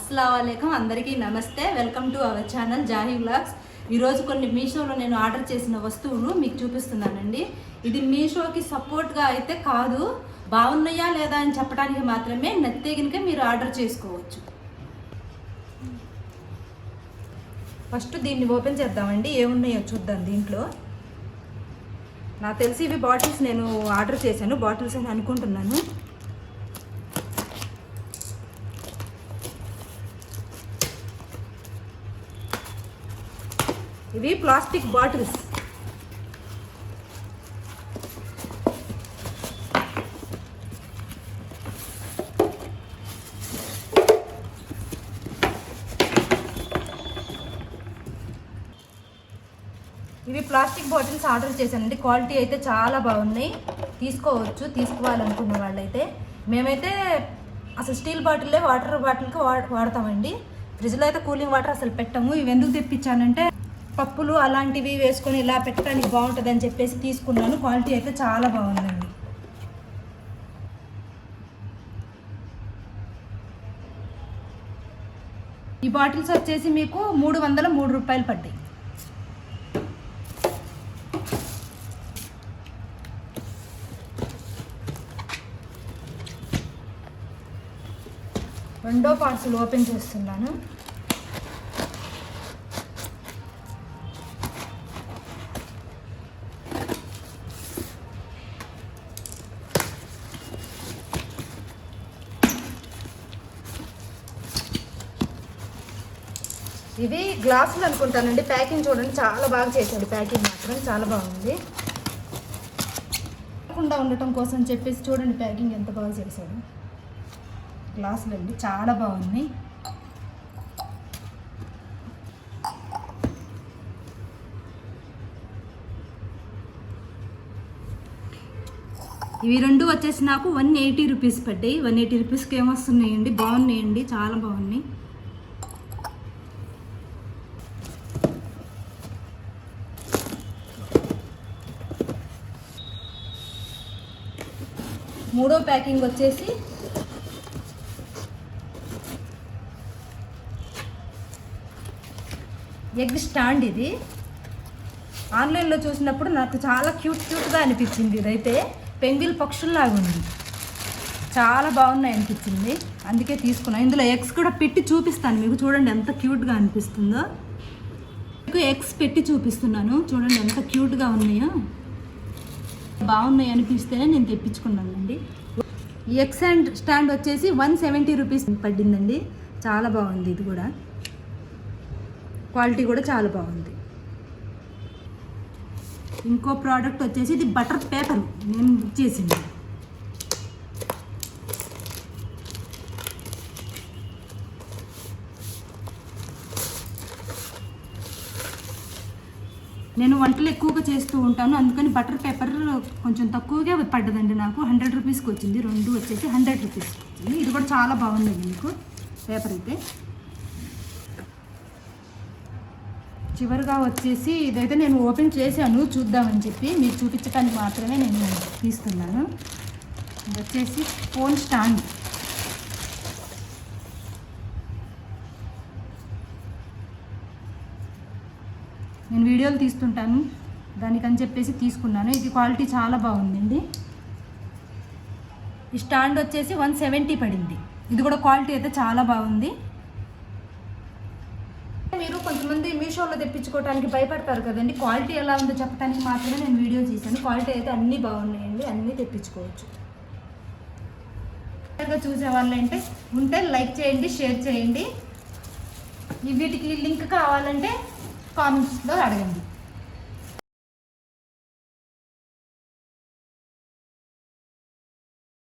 అస్సలాముఅలైకుం అందరికీ నమస్తే. Welcome to our channel Jahi vlogs. ఈరోజు కొన్ని మీషోలో నేను ఆర్డర్ చేసిన వస్తువులు మీకు చూపిస్తున్నానండి. ఇది మీషోకి సపోర్ట్గా అయితే కాదు, బాగున్నాయా లేదా అని చెప్పడానికి మాత్రమే. నత్తేగినకే మీరు ఆర్డర్ చేసుకోవచ్చు. ఫస్ట్ దీన్ని ఓపెన్ చేద్దామండి, ఏమున్నాయో చూద్దాం. దీంట్లో నాకు తెలిసి ఇవి బాటిల్స్ నేను ఆర్డర్ చేశాను, బాటిల్స్ అని అనుకుంటున్నాను. ఇవి ప్లాస్టిక్ బాటిల్స్. ఇవి ప్లాస్టిక్ బాటిల్స్ ఆర్డర్ చేశానండి. క్వాలిటీ అయితే చాలా బాగున్నాయి, తీసుకోవచ్చు తీసుకోవాలనుకున్న వాళ్ళైతే. మేమైతే అసలు స్టీల్ బాటిల్లే వాటర్ బాటిల్కి వాడతామండి. ఫ్రిడ్జ్లో అయితే కూలింగ్ వాటర్ అసలు పెట్టము. ఇవి ఎందుకు తెప్పించానంటే పప్పులు అలాంటివి వేసుకొని ఇలా పెట్టడానికి బాగుంటుందని చెప్పేసి తీసుకున్నాను. క్వాలిటీ అయితే చాలా బాగుందండి. ఈ బాటిల్స్ వచ్చేసి మీకు 303 రూపాయలు పడ్డాయి. రెండో పార్సల్ ఓపెన్ చేస్తున్నాను. ఇవి గ్లాసులు అనుకుంటానండి. ప్యాకింగ్ చూడండి, చాలా బాగా చేశాడు. ప్యాకింగ్ మాత్రం చాలా బాగుంది. కాకుండా ఉండటం కోసం చెప్పేసి చూడండి ప్యాకింగ్ ఎంత బాగా చేశాడు. గ్లాసులు అండి చాలా బాగున్నాయి. ఇవి రెండు వచ్చేసి నాకు 180 రూపీస్ పడ్డాయి. 180 రూపీస్కి ఏమొస్తున్నాయండి, బాగున్నాయండి, చాలా బాగున్నాయి. మూడో ప్యాకింగ్ వచ్చేసి ఎగ్ స్టాండ్. ఇది ఆన్లైన్లో చూసినప్పుడు నాకు చాలా క్యూట్గా అనిపించింది. ఇదైతే పెంగిల్ పక్షుల్లాగా ఉంది, చాలా బాగున్నాయి అనిపించింది, అందుకే తీసుకున్నాను. ఇందులో ఎగ్స్ కూడా పెట్టి చూపిస్తాను మీకు, చూడండి ఎంత క్యూట్గా అనిపిస్తుందో. మీకు ఎగ్స్ పెట్టి చూపిస్తున్నాను, చూడండి ఎంత క్యూట్గా ఉన్నాయో. బాగున్నాయి అనిపిస్తేనే నేను తెప్పించుకున్నానండి. ఈ ఎగ్ స్టాండ్ వచ్చేసి 170 రూపీస్ పడిందండి. చాలా బాగుంది. ఇది కూడా క్వాలిటీ కూడా చాలా బాగుంది. ఇంకో ప్రోడక్ట్ వచ్చేసి ఇది బటర్ పేపర్ నేను బుక్ చేసింది. నేను వంటలు ఎక్కువగా చేస్తూ ఉంటాను, అందుకని బటర్ పేపర్ కొంచెం తక్కువగా పడ్డదండి నాకు. 100 రూపీస్కి వచ్చింది. రెండు వచ్చేసి 100 రూపీస్కి వచ్చింది. ఇది కూడా చాలా బాగుందండి మీకు పేపర్ అయితే. చివరిగా వచ్చేసి ఇదైతే నేను ఓపెన్ చేశాను చూద్దామని చెప్పి, మీకు చూపించడానికి మాత్రమే నేను తీస్తున్నాను. ఇది వచ్చేసి ఫోన్ స్టాండ్. నేను వీడియోలు తీస్తుంటాను దానికని చెప్పేసి తీసుకున్నాను. ఇది క్వాలిటీ చాలా బాగుందండి. ఈ స్టాండ్ వచ్చేసి 170 పడింది. ఇది కూడా క్వాలిటీ అయితే చాలా బాగుంది. మీరు కొంతమంది మీషోలో తెప్పించుకోవడానికి భయపడతారు కదండి, క్వాలిటీ ఎలా ఉందో చెప్పడానికి మాత్రమే నేను వీడియో చేశాను. క్వాలిటీ అయితే అన్నీ బాగున్నాయండి, అన్నీ తెప్పించుకోవచ్చు. చూసే వాళ్ళంటే ఉంటే లైక్ చేయండి, షేర్ చేయండి. వీటికి లింక్ కావాలంటే కామెంట్స్లో అడగండి.